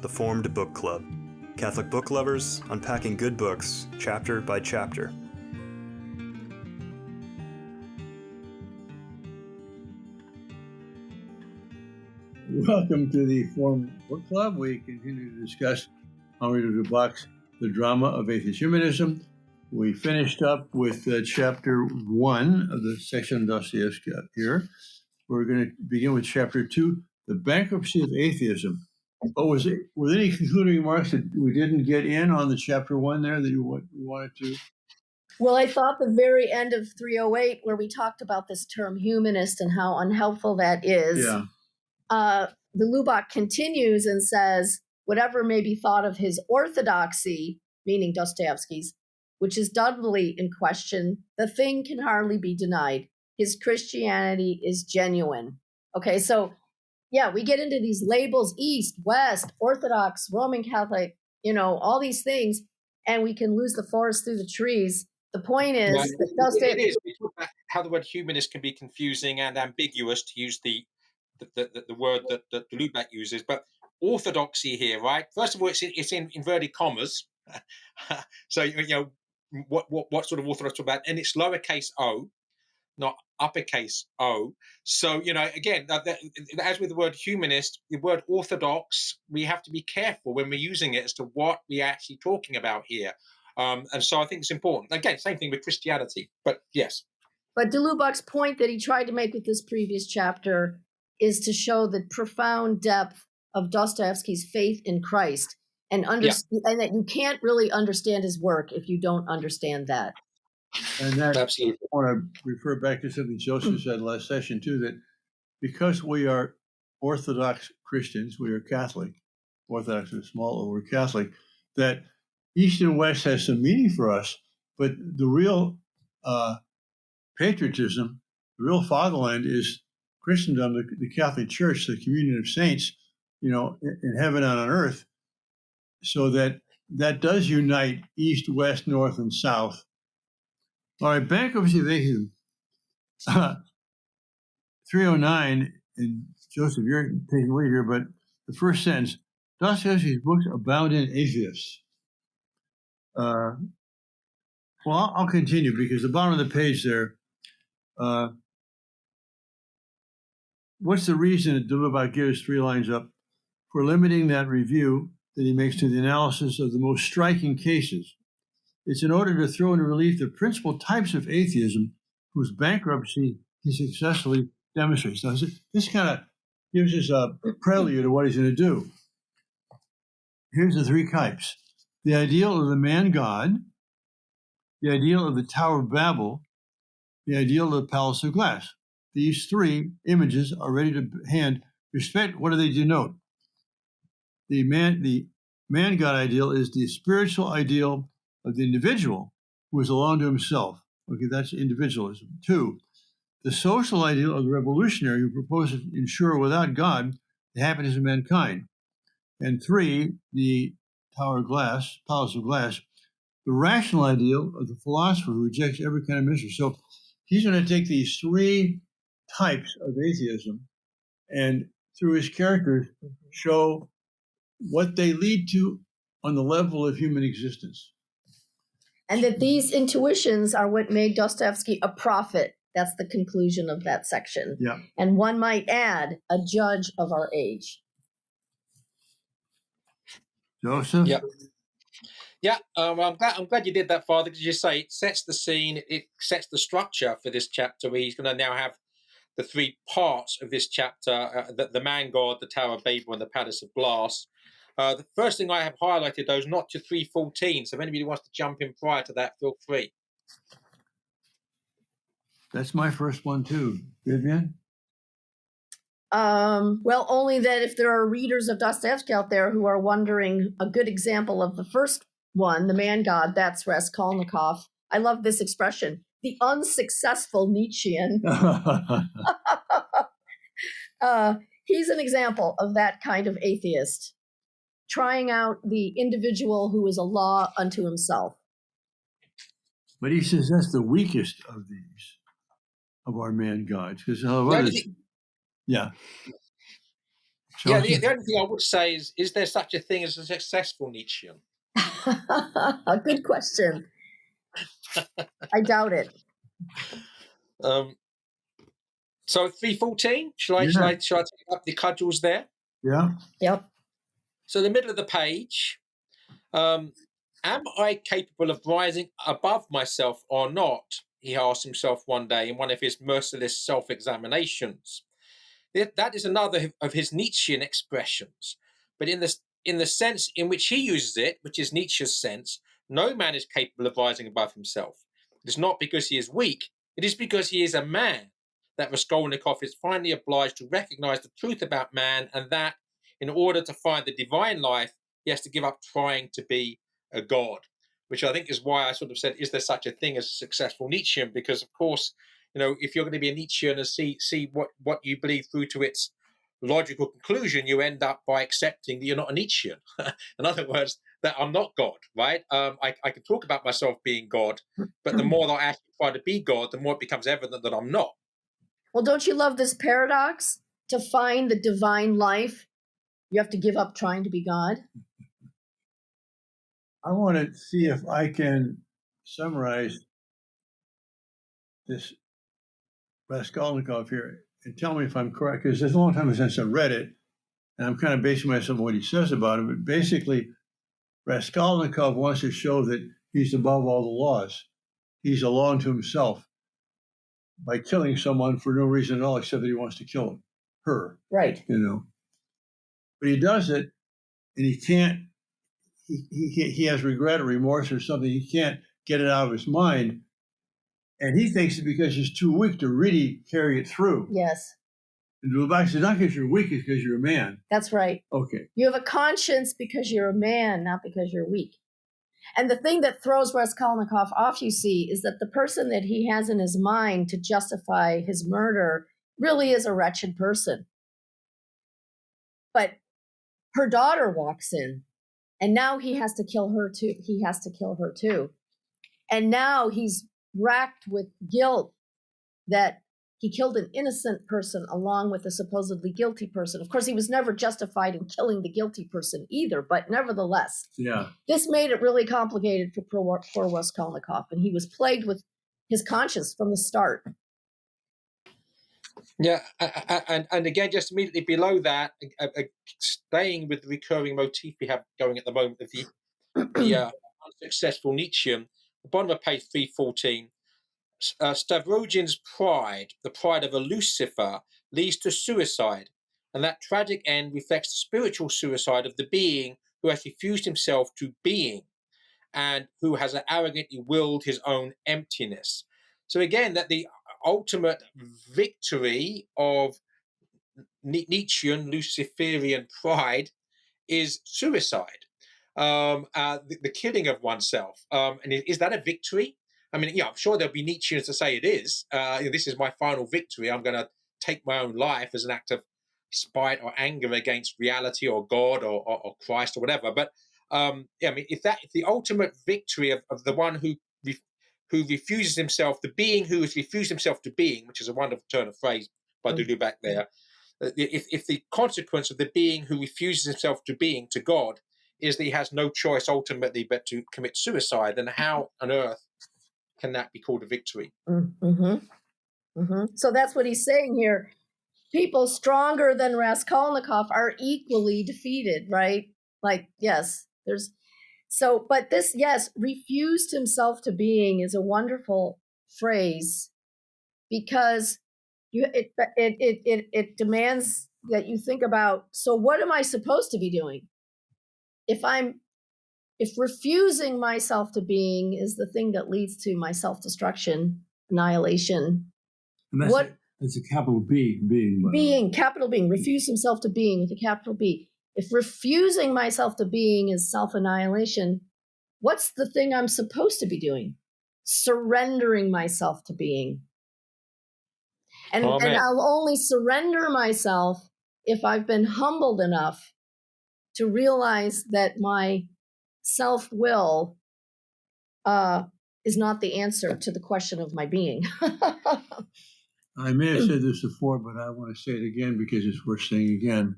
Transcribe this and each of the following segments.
The Formed Book Club. Catholic book lovers unpacking good books, chapter by chapter. Welcome to the Formed Book Club. We continue to discuss Henri de Lubac's The Drama of Atheist Humanism. We finished up with chapter 1 of the section of Dostoyevsky up here. We're going to begin with chapter 2, The Bankruptcy of Atheism. Were there any concluding remarks that we didn't get in on the chapter 1 there that you wanted to? Well, I thought the very end of 308, where we talked about this term humanist and how unhelpful that is, the Lubac continues and says, whatever may be thought of his orthodoxy, meaning Dostoevsky's, which is doubly in question, the thing can hardly be denied. His Christianity is genuine. Okay, so yeah, we get into these labels, East, West, Orthodox, Roman Catholic, all these things, and we can lose the forest through the trees. The point is, it is. We talk about how the word humanist can be confusing and ambiguous, to use the word that Lubac uses. But orthodoxy here, right? First of all, it's in inverted commas. So what sort of orthodox about? And it's lowercase o, not uppercase O. So, again, as with the word humanist, the word orthodox, we have to be careful when we're using it as to what we're actually talking about here. And so I think it's important. Again, same thing with Christianity, but yes. But de Lubac's point that he tried to make with this previous chapter is to show the profound depth of Dostoevsky's faith in Christ and and that you can't really understand his work if you don't understand that. And that, absolutely. I want to refer back to something Joseph said last session, too, that because we are Orthodox Christians, we are Catholic, Orthodox is small, or we're Catholic, that East and West has some meaning for us, but the real patriotism, the real fatherland is Christendom, the Catholic Church, the communion of saints, in heaven and on earth, so that does unite East, West, North, and South. All right, Bankruptcy of Atheism. 309, and Joseph, you're taking away here, but the first sentence, Dostoevsky's books abound in atheists. Well, I'll continue because the bottom of the page there, what's the reason that de Lubac gives 3 lines up for limiting that review that he makes to the analysis of the most striking cases? It's in order to throw into relief the principal types of atheism whose bankruptcy he successfully demonstrates. Now, this kind of gives us a prelude to what he's going to do. Here's the 3 types. The ideal of the man-God, the ideal of the Tower of Babel, the ideal of the Palace of Glass. These 3 images are ready to hand. Respect, what do they denote? The man-God ideal is the spiritual ideal of the individual who is alone to himself. Okay, that's individualism. 2, the social ideal of the revolutionary who proposes to ensure without God the happiness of mankind. And 3, the Tower of Glass, Palace of Glass, the rational ideal of the philosopher who rejects every kind of mystery. So he's going to take these 3 types of atheism and through his characters show what they lead to on the level of human existence. And that these intuitions are what made Dostoevsky a prophet. That's the conclusion of that section. Yeah. And one might add, a judge of our age. Joseph? Yeah. I'm glad you did that, Father, because you say it sets the scene, it sets the structure for this chapter. Where he's going to now have the 3 parts of this chapter, the man-God, the Tower of Babel, and the Palace of Glass. The first thing I have highlighted, though, is not to 3:14. So if anybody wants to jump in prior to that, feel free. That's my first one, too. Vivian? Well, only that if there are readers of Dostoevsky out there who are wondering, a good example of the first one, the man-God, that's Raskolnikov. I love this expression, the unsuccessful Nietzschean. He's an example of that kind of atheist, trying out the individual who is a law unto himself. But he says that's the weakest of these, of our man-gods. Because Yeah. Yeah, the only thing I would say is there such a thing as a successful Nietzschean? A good question. I doubt it. So 314, shall I take up the cudgels there? Yeah. Yep. So the middle of the page, am I capable of rising above myself or not? He asked himself one day in one of his merciless self-examinations. That is another of his Nietzschean expressions, but in the sense in which he uses it, which is Nietzsche's sense, no man is capable of rising above himself. It is not because he is weak, it is because he is a man that Raskolnikov is finally obliged to recognize the truth about man, and that in order to find the divine life, he has to give up trying to be a god, which I think is why I sort of said, is there such a thing as a successful Nietzschean? Because, of course, if you're going to be a Nietzschean and see what you believe through to its logical conclusion, you end up by accepting that you're not a Nietzschean. In other words, that I'm not God, right? I can talk about myself being God, but the more that I actually try to be God, the more it becomes evident that I'm not. Well, don't you love this paradox? To find the divine life, you have to give up trying to be God. I want to see if I can summarize this Raskolnikov here and tell me if I'm correct, because it's a long time since I read it, and I'm kind of basing myself on what he says about it. But basically, Raskolnikov wants to show that he's above all the laws. He's a law unto himself by killing someone for no reason at all, except that he wants to kill her. Right. But he does it, and he can't. He has regret or remorse or something. He can't get it out of his mind. And he thinks it's because he's too weak to really carry it through. Yes. And Lubac says, not because you're weak, it's because you're a man. That's right. Okay. You have a conscience because you're a man, not because you're weak. And the thing that throws Raskolnikov off, you see, is that the person that he has in his mind to justify his murder really is a wretched person. But her daughter walks in, and now he has to kill her too. He has to kill her too. And now he's racked with guilt that he killed an innocent person along with a supposedly guilty person. Of course, he was never justified in killing the guilty person either, but nevertheless, this made it really complicated for Raskolnikov, and he was plagued with his conscience from the start. Yeah, and again, just immediately below that, staying with the recurring motif we have going at the moment of the unsuccessful Nietzschean, the bottom of page 314, Stavrogin's pride, the pride of a Lucifer, leads to suicide, and that tragic end reflects the spiritual suicide of the being who has refused himself to being and who has arrogantly willed his own emptiness. So again, that the ultimate victory of Nietzschean Luciferian pride is suicide, the killing of oneself. And is that a victory? I mean, yeah, I'm sure there'll be Nietzscheans to say it is. This is my final victory. I'm going to take my own life as an act of spite or anger against reality or God or Christ or whatever. But I mean, if the ultimate victory of the one who refuses himself, the being who has refused himself to being, which is a wonderful turn of phrase by de Lubac there, if the consequence of the being who refuses himself to being to God is that he has no choice ultimately but to commit suicide, then how on earth can that be called a victory? Mm-hmm. Mm-hmm. So that's what he's saying here. People stronger than Raskolnikov are equally defeated, right? Like, yes, but this, yes, refused himself to being is a wonderful phrase because it demands that you think about, so what am I supposed to be doing? If refusing myself to being is the thing that leads to my self-destruction, annihilation, it's a capital B, being. Being, capital being, refuse himself to being with a capital B. If refusing myself to being is self-annihilation, what's the thing I'm supposed to be doing? Surrendering myself to being. And I'll only surrender myself if I've been humbled enough to realize that my self-will is not the answer to the question of my being. I may have said this before, but I want to say it again because it's worth saying again.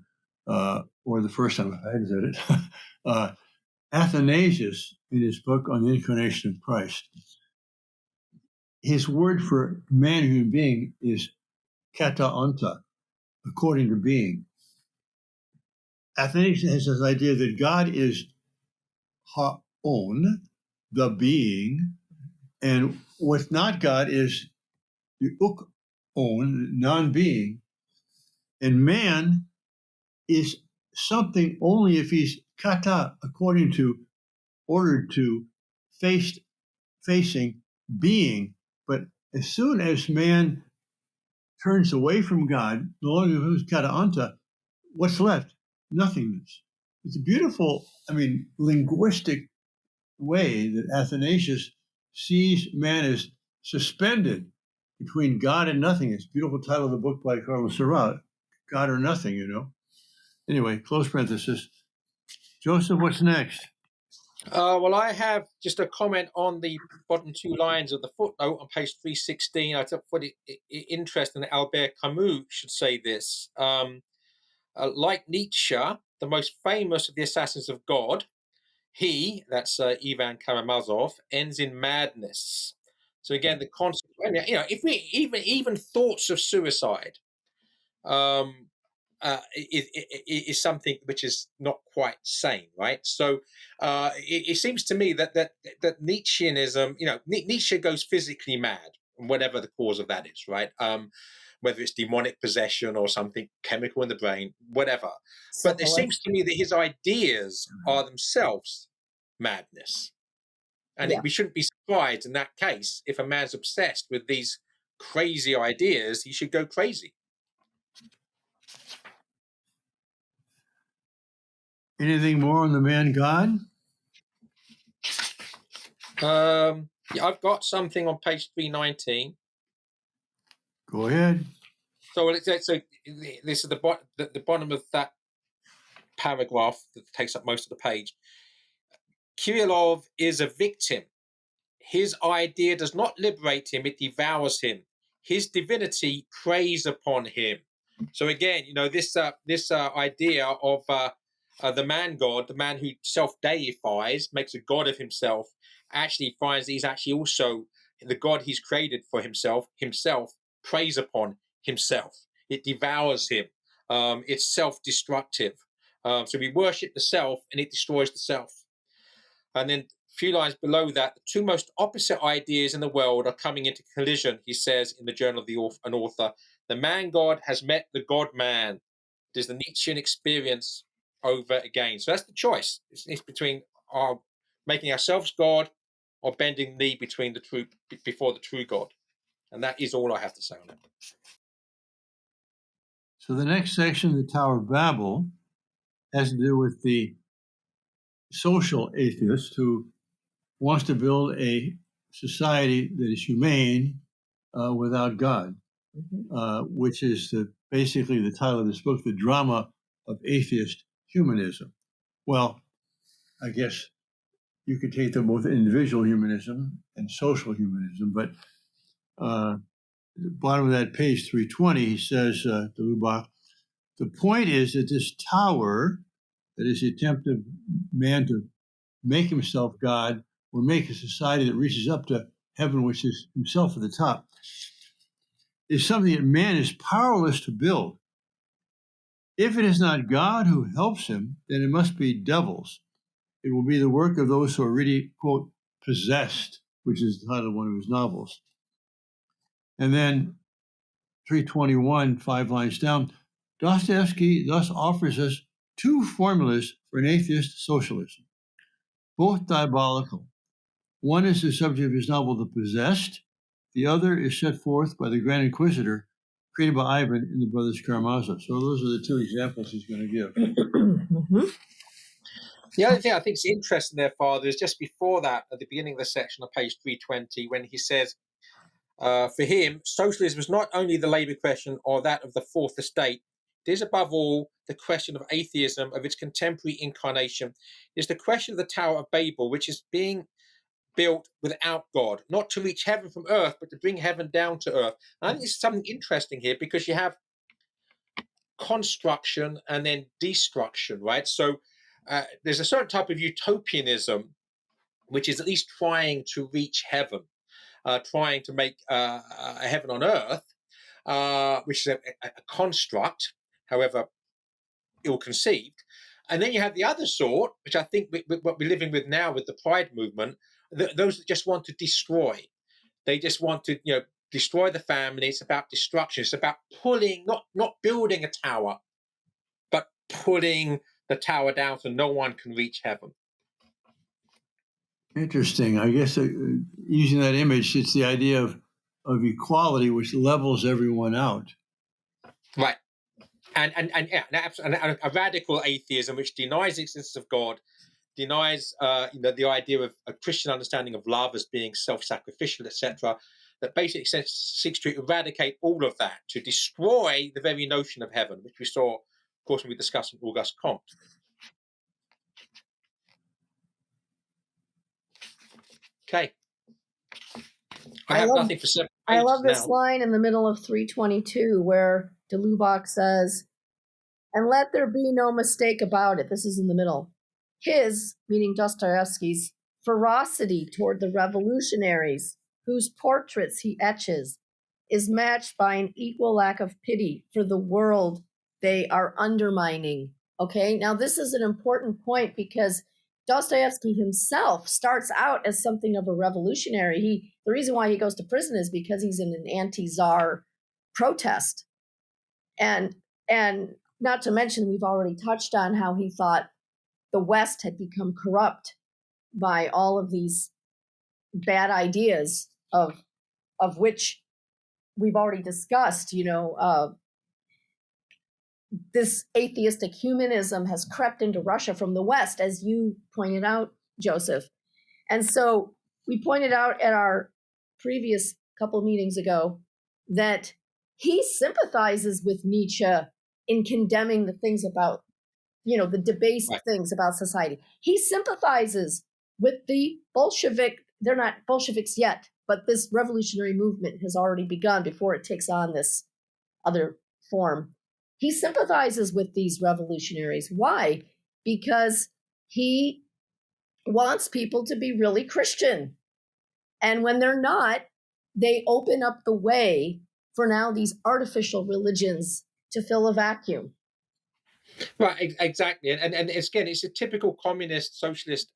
or the first time I had said it, Athanasius, in his book on the Incarnation of Christ, his word for man, human being, is kata anta, according to being. Athanasius has this idea that God is ha'on, the being, and what's not God is the uk'on, non-being, and man is something only if he's kata, according to, ordered to, facing being. But as soon as man turns away from God, no longer who's kata anta, what's left? Nothingness. It's a beautiful, linguistic way that Athanasius sees man as suspended between God and nothingness. Beautiful title of the book by Carlos Serrat, God or Nothing, Anyway, close parenthesis. Joseph, what's next? Well, I have just a comment on the bottom two lines of the footnote on page 316. I thought it interesting that Albert Camus should say this. Like Nietzsche, the most famous of the assassins of God, he, that's Ivan Karamazov, ends in madness. So again, the concept, if we even thoughts of suicide, is something which is not quite sane, right? So it seems to me that Nietzscheanism, Nietzsche goes physically mad, whatever the cause of that is, right? Whether it's demonic possession or something chemical in the brain, whatever. But it seems to me that his ideas are themselves madness. And we shouldn't be surprised in that case, if a man's obsessed with these crazy ideas, he should go crazy. Anything more on the man God? Yeah, I've got something on page 319. Go ahead. So this is the bottom of that paragraph that takes up most of the page. Kirillov is a victim. His idea does not liberate him, it devours him. His divinity preys upon him. So again, this idea of the man God, the man who self-deifies, makes a god of himself, actually finds that he's actually also the God he's created for himself preys upon himself. It devours him. It's self-destructive. So we worship the self and it destroys the self. And then a few lines below that, the two most opposite ideas in the world are coming into collision, he says in the Journal of an Author. The man-God has met the God-man. It is the Nietzschean experience over again. So that's the choice. It's between making ourselves God or bending knee before the true God. And that is all I have to say on it. So the next section, the Tower of Babel, has to do with the social atheist who wants to build a society that is humane without God, which is basically the title of this book, The Drama of Atheist Humanism. Well, I guess you could take them both individual humanism and social humanism, but at the bottom of that page, 320, he says, de Lubac, the point is that this tower, that is the attempt of man to make himself God or make a society that reaches up to heaven, which is himself at the top, is something that man is powerless to build. If it is not God who helps him, then it must be devils. It will be the work of those who are really, quote, possessed, which is the title of one of his novels. And then 321, 5 lines down, Dostoyevsky thus offers us two formulas for an atheist socialism, both diabolical. One is the subject of his novel, The Possessed. The other is set forth by the Grand Inquisitor, created by Ivan in the Brothers Karamazov. So those are the two examples he's going to give. Mm-hmm. The other thing I think is interesting there, Father, is just before that, at the beginning of the section on page 320, when he says, for him, socialism is not only the Labour question or that of the Fourth Estate, it is above all the question of atheism, of its contemporary incarnation. It is the question of the Tower of Babel, which is being built without God, not to reach heaven from earth, but to bring heaven down to earth. And I think this is something interesting here, because you have construction and then destruction, right? So there's a certain type of utopianism which is at least trying to reach heaven, trying to make a heaven on earth, which is a construct, however ill-conceived. And then you have the other sort, which I think what we're living with now with the Pride movement, those that just want to destroy. They just want to, destroy the family. It's about destruction. It's about pulling, not building a tower, but pulling the tower down so no one can reach heaven. Interesting. I guess using that image, it's the idea of equality, which levels everyone out. Right. And a radical atheism which denies the existence of God, denies the idea of a Christian understanding of love as being self-sacrificial, etc., that basically seeks to eradicate all of that, to destroy the very notion of heaven, which we saw, of course, when we discussed Auguste Comte. Okay. I have nothing for 7 pages. I love this now. line in the middle of 322 where de Lubac says, "And let there be no mistake about it." This is in the middle. His, meaning Dostoyevsky's, ferocity toward the revolutionaries whose portraits he etches is matched by an equal lack of pity for the world they are undermining. Okay, now this is an important point because Dostoevsky himself starts out as something of a revolutionary. The reason why he goes to prison is because he's in an anti-czar protest. And not to mention, we've already touched on how he thought the West had become corrupt by all of these bad ideas of which we've already discussed. This atheistic humanism has crept into Russia from the West, as you pointed out, Joseph. And so we pointed out at our previous couple meetings ago that he sympathizes with Nietzsche in condemning the things about, the debased things about society. He sympathizes with the Bolshevik, they're not Bolsheviks yet, but this revolutionary movement has already begun before it takes on this other form. He sympathizes with these revolutionaries. Why? Because he wants people to be really Christian. And when they're not, they open up the way for now these artificial religions to fill a vacuum. Right, exactly. And again, it's a typical communist, socialist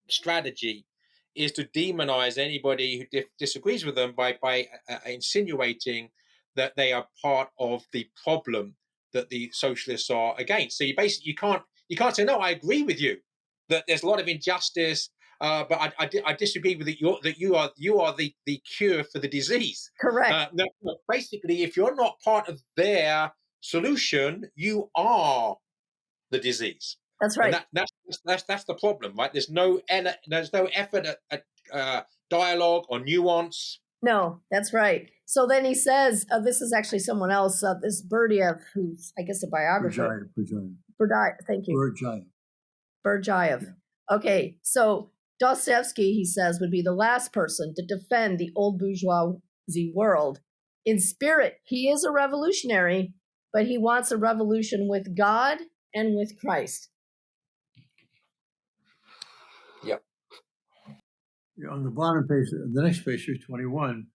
strategy, is to demonize anybody who disagrees with them by insinuating that they are part of the problem that the socialists are against. So you can't say, no, I agree with you that there's a lot of injustice, but I disagree with it. You are the cure for the disease. Correct. No, basically, if you're not part of their solution, you are the disease. That's right. And that's the problem, right? There's no effort at dialogue or nuance. No, that's right. So then he says, this is actually someone else, this Berdyaev, who's, I guess, a biographer. Berdyaev. Thank you. Berdyaev. Yeah. Okay, so Dostoevsky, he says, would be the last person to defend the old bourgeoisie world. In spirit, he is a revolutionary, but he wants a revolution with God and with Christ. Yep. On the bottom page, the next page, 321,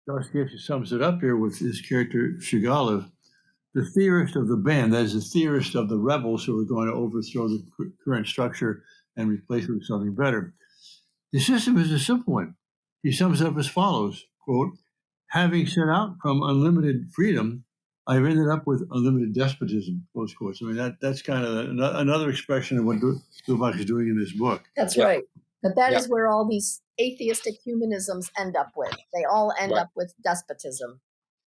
Dostoevsky sums it up here with his character Shigalov, the theorist of the band, that is, the theorist of the rebels who are going to overthrow the current structure and replace it with something better. The system is a simple one. He sums it up as follows, quote, "Having set out from unlimited freedom, I've ended up with unlimited despotism," close quotes. I mean, that's kind of another expression of what Lubac is doing in this book. That's right. But that is where all these atheistic humanisms end up with. They all end up with despotism.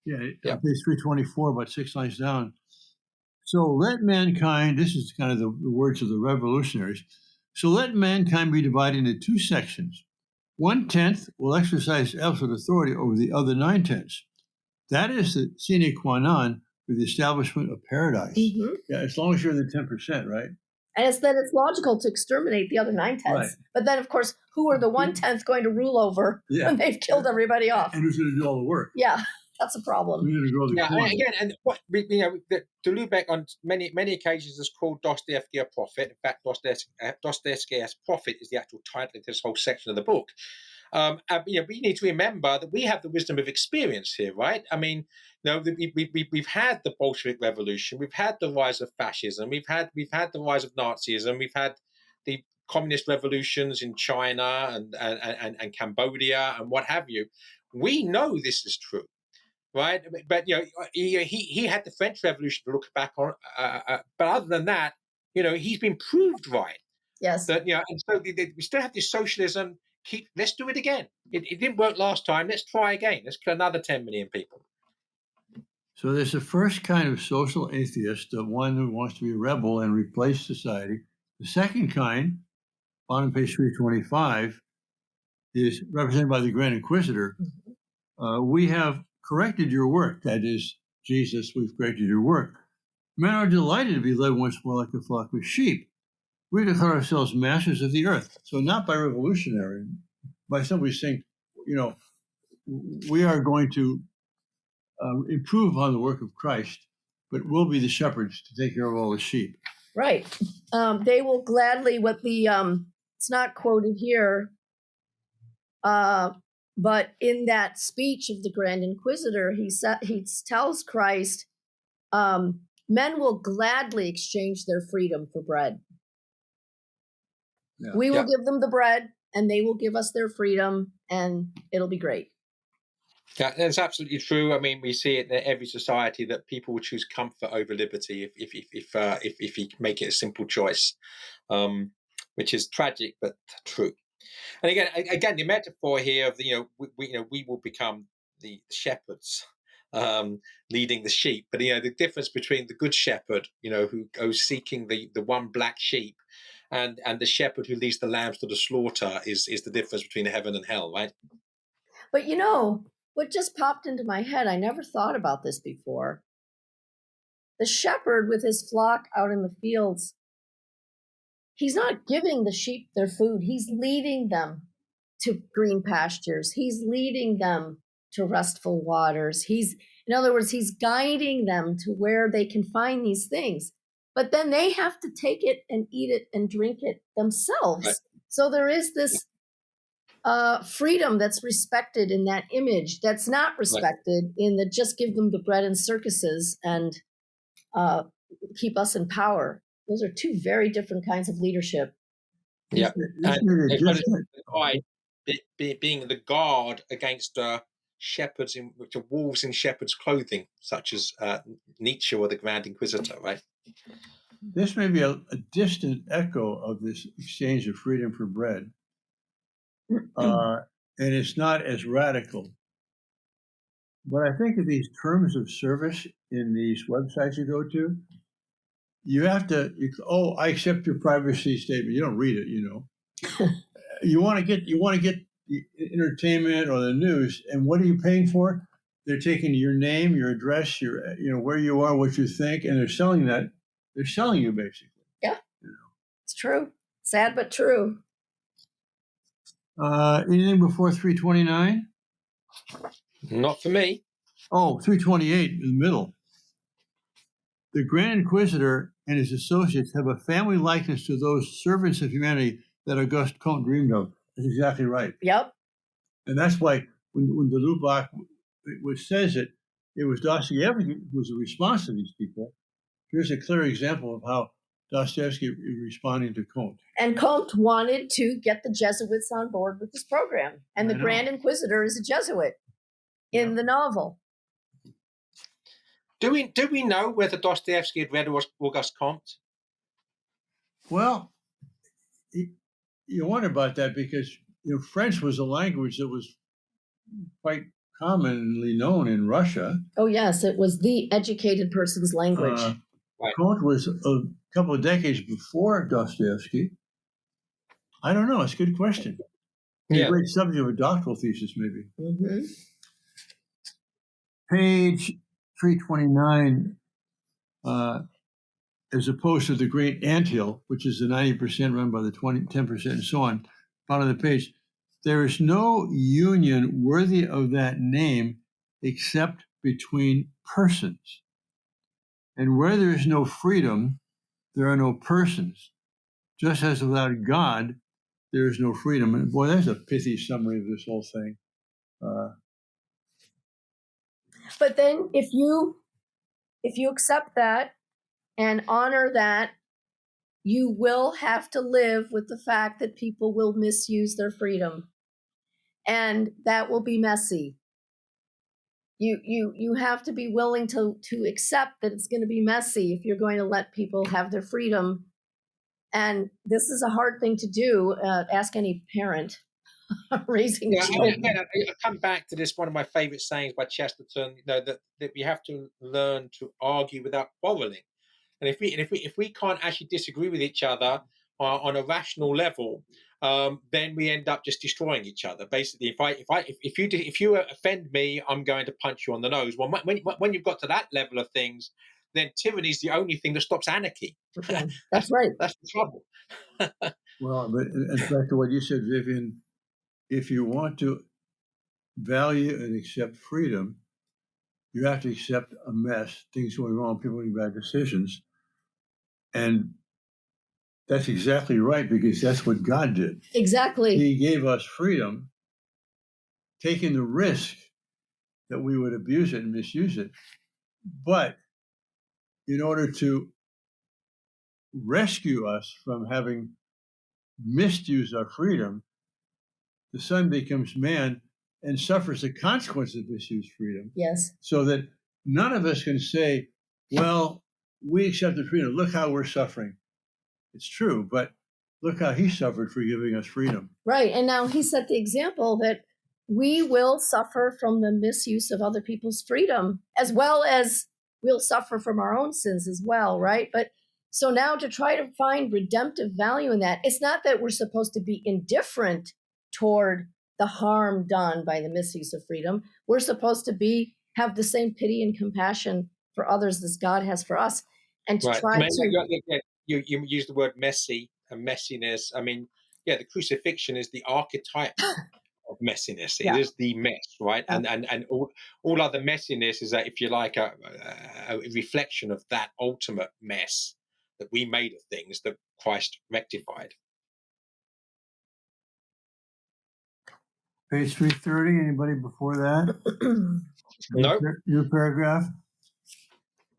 Yeah, page 324, about 6 lines down. "So let mankind," this is kind of the words of the revolutionaries, "so let mankind be divided into 2 sections. 1/10 will exercise absolute authority over the other 9/10. That is the sine qua non for the establishment of paradise." Mm-hmm. Yeah, as long as you're in the 10%, right? And it's logical to exterminate the other 9/10. Right. But then, of course, who are the 1/10 going to rule over when they've killed everybody off? And who's going to do all the work? Yeah. That's a problem. We need to grow the Yeah, corn. and again, and what de Lubac on many occasions has called Dostoevsky a prophet. In fact, Dostoevsky as prophet is the actual title of this whole section of the book. We need to remember that we have the wisdom of experience here, right? I mean, we've had the Bolshevik Revolution, we've had the rise of fascism, we've had the rise of Nazism, we've had the communist revolutions in China and Cambodia and what have you. We know this is true. Right, but he had the French Revolution to look back on. But other than that, he's been proved right. Yes. That and so we still have this socialism. Let's do it again. It didn't work last time. Let's try again. Let's kill another 10 million people. So there's the first kind of social atheist, the one who wants to be a rebel and replace society. The second kind, on page 325, is represented by the Grand Inquisitor. We have corrected your work. That is, Jesus, we've corrected your work. Men are delighted to be led once more like a flock of sheep. We declare ourselves masters of the earth. So not by revolutionary, by somebody saying, we are going to improve on the work of Christ, but we'll be the shepherds to take care of all the sheep. Right. They will gladly, it's not quoted here, but in that speech of the Grand Inquisitor, he tells Christ, men will gladly exchange their freedom for bread. Yeah. We will give them the bread, and they will give us their freedom, and it'll be great. Yeah, that's absolutely true. I mean, we see it in every society that people will choose comfort over liberty if you make it a simple choice, which is tragic but true. And again, the metaphor here of we will become the shepherds, leading the sheep. But the difference between the good shepherd, who goes seeking the one black sheep, and the shepherd who leads the lambs to the slaughter is the difference between heaven and hell, right? But what just popped into my head, I never thought about this before. The shepherd with his flock out in the fields, he's not giving the sheep their food. He's leading them to green pastures. He's leading them to restful waters. In other words, he's guiding them to where they can find these things. But then they have to take it and eat it and drink it themselves. Right. So there is this freedom that's respected in that image that's not respected in the just give them the bread and circuses and keep us in power. Those are two very different kinds of leadership. Yeah, being the guard against shepherds to wolves in shepherd's clothing, such as Nietzsche or the Grand Inquisitor, right? This may be a distant echo of this exchange of freedom for bread, and it's not as radical. But I think of these terms of service in these websites you go to. You have to. I accept your privacy statement. You don't read it. You want to get the entertainment or the news, and what are you paying for? They're taking your name, your address, your where you are, what you think, and they're selling that. They're selling you basically. Yeah, it's true. Sad but true. Anything before 329? Not for me. Oh, 328 in the middle. The Grand Inquisitor and his associates have a family likeness to those servants of humanity that Auguste Comte dreamed of. That's exactly right. Yep. And that's why when de Lubac says it was Dostoyevsky who was the response to these people. Here's a clear example of how Dostoevsky is responding to Comte. And Comte wanted to get the Jesuits on board with this program. And the Grand Inquisitor is a Jesuit in the novel. Do we know whether Dostoevsky had read Auguste Comte? Well, you wonder about that because French was a language that was quite commonly known in Russia. Oh yes, it was the educated person's language. Comte was a couple of decades before Dostoevsky. I don't know. It's a good question. A great subject of a doctoral thesis, maybe. Mm-hmm. Page 329, as opposed to the great anthill, which is the 90% run by the 10% and so on, bottom of the page, there is no union worthy of that name except between persons. And where there is no freedom, there are no persons. Just as without God, there is no freedom. And boy, that's a pithy summary of this whole thing. But then if you accept that and honor that, you will have to live with the fact that people will misuse their freedom. And that will be messy. You have to be willing to accept that it's going to be messy if you're going to let people have their freedom. And this is a hard thing to do. Ask any parent raising children. I come back to this, one of my favorite sayings by Chesterton, that we have to learn to argue without quarreling. And if we can't actually disagree with each other on a rational level, then we end up just destroying each other. Basically, if you offend me, I'm going to punch you on the nose. Well, when you've got to that level of things, then tyranny is the only thing that stops anarchy. Yeah, that's right. That's the trouble. Well, but in fact, what you said, Vivian, if you want to value and accept freedom, you have to accept a mess, things going wrong, people making bad decisions. And that's exactly right, because that's what God did. Exactly. He gave us freedom, taking the risk that we would abuse it and misuse it. But in order to rescue us from having misused our freedom, the Son becomes man and suffers the consequences of misused freedom. Yes. So that none of us can say, well, we accepted freedom. Look how we're suffering. It's true, but look how he suffered for giving us freedom. Right. And now he set the example that we will suffer from the misuse of other people's freedom, as well as we'll suffer from our own sins as well, right? But so now to try to find redemptive value in that, it's not that we're supposed to be indifferent toward the harm done by the misuse of freedom. We're supposed to have the same pity and compassion for others as God has for us, and to try to. You use the word messy and messiness. I mean, the crucifixion is the archetype of messiness. It is the mess, right? And all other messiness is that, if you like, a reflection of that ultimate mess that we made of things that Christ rectified. Page 330, anybody before that? No. New paragraph.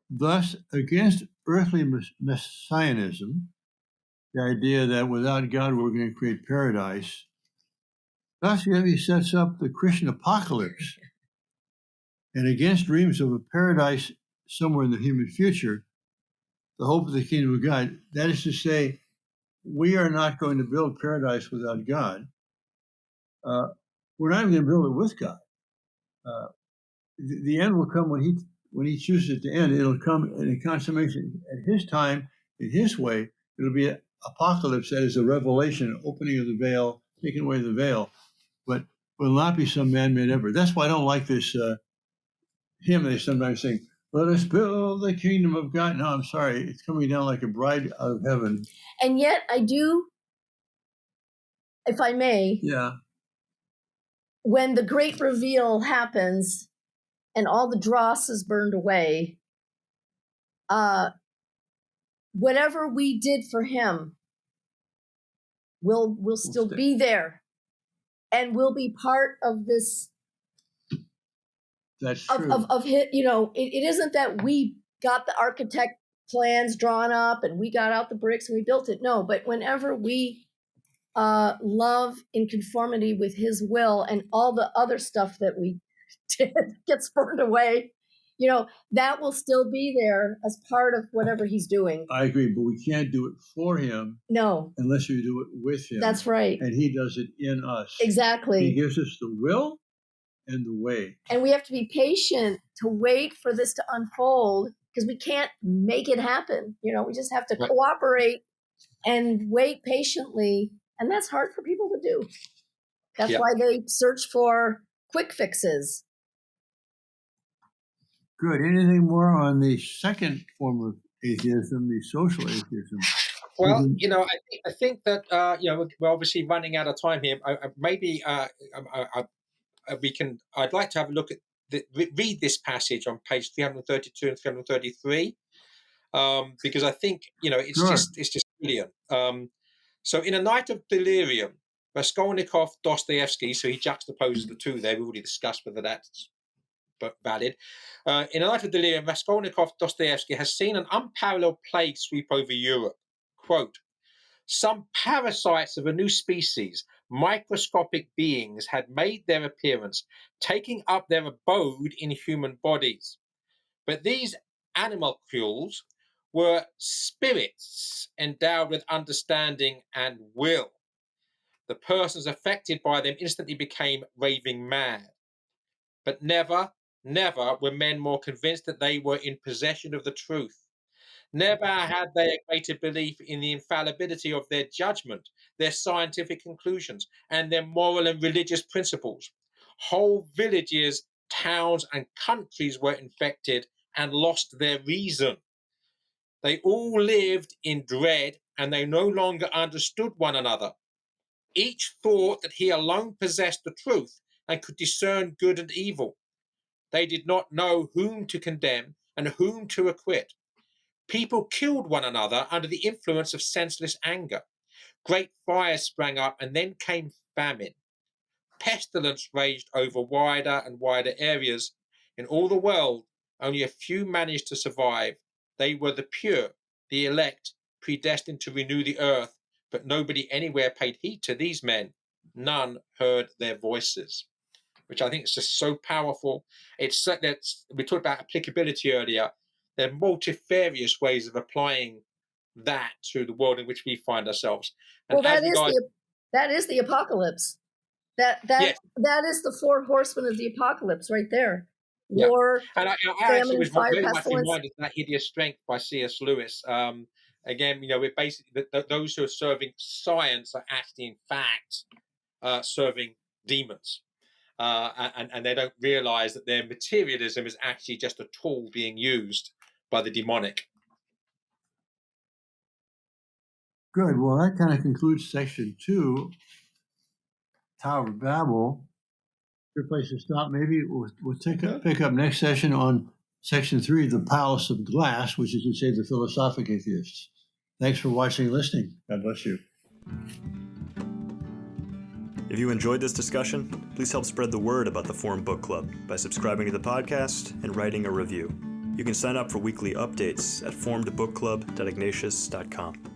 Thus, against earthly messianism, the idea that without God we're going to create paradise, Dostoyevsky sets up the Christian apocalypse. And against dreams of a paradise somewhere in the human future, the hope of the kingdom of God, that is to say, we are not going to build paradise without God. We're not even going to build it with God. The end will come when he chooses it to end. It'll come in a consummation at his time, in his way. It'll be an apocalypse, that is a revelation, opening of the veil, taking away the veil, but will not be some man-made effort. That's why I don't like this hymn they sometimes sing, let us build the kingdom of God. No, I'm sorry. It's coming down like a bride out of heaven. And yet I do, if I may, when the great reveal happens and all the dross is burned away, whatever we did for him will still be there, and will be part of this. That's true. Of his, it isn't that we got the architect plans drawn up and we got out the bricks and we built it. No, but whenever we love in conformity with his will, and all the other stuff that we did gets burned away, that will still be there as part of whatever he's doing. I agree, but we can't do it for him. No. Unless we do it with him. That's right. And he does it in us. Exactly. He gives us the will and the way. And we have to be patient to wait for this to unfold, because we can't make it happen. We just have to cooperate and wait patiently. And that's hard for people to do. That's why they search for quick fixes. Good. Anything more on the second form of atheism, the social atheism? Well, I think that we're obviously running out of time here. I'd like to have a look at read this passage on page 332 and 333, because I think, it's Sure. just brilliant. So in A Night of Delirium, Raskolnikov, Dostoyevsky, so he juxtaposes the two there. We already discussed whether that's valid. In A Night of Delirium, Raskolnikov, Dostoyevsky has seen an unparalleled plague sweep over Europe. Quote, some parasites of a new species, microscopic beings, had made their appearance, taking up their abode in human bodies. But these animalcules were spirits endowed with understanding and will. The persons affected by them instantly became raving mad. But never were men more convinced that they were in possession of the truth. Never had they a greater belief in the infallibility of their judgment, their scientific conclusions, and their moral and religious principles. Whole villages, towns, and countries were infected and lost their reason. They all lived in dread, and they no longer understood one another. Each thought that he alone possessed the truth and could discern good and evil. They did not know whom to condemn and whom to acquit. People killed one another under the influence of senseless anger. Great fires sprang up, and then came famine. Pestilence raged over wider and wider areas. In all the world, only a few managed to survive. They were the pure, the elect, predestined to renew the earth, but nobody anywhere paid heed to these men. None heard their voices, which I think is just so powerful. We talked about applicability earlier. There are multifarious ways of applying that to the world in which we find ourselves. And well, that is the apocalypse. That is the four horsemen of the apocalypse right there. Yeah. War, and I famine, actually was fire, very much pestilence. reminded of That Hideous Strength by C.S. Lewis. Again, we're basically those who are serving science are actually, in fact, serving demons. And they don't realize that their materialism is actually just a tool being used by the demonic. Good. Well, that kind of concludes section 2, Tower of Babel. Good place to stop. Maybe we'll pick up next session on section 3, the Palace of Glass, which is to say the philosophic atheists. Thanks for watching and listening. God bless you. If you enjoyed this discussion, please help spread the word about the Forum Book Club by subscribing to the podcast and writing a review. You can sign up for weekly updates at forumedbookclub.ignatius.com.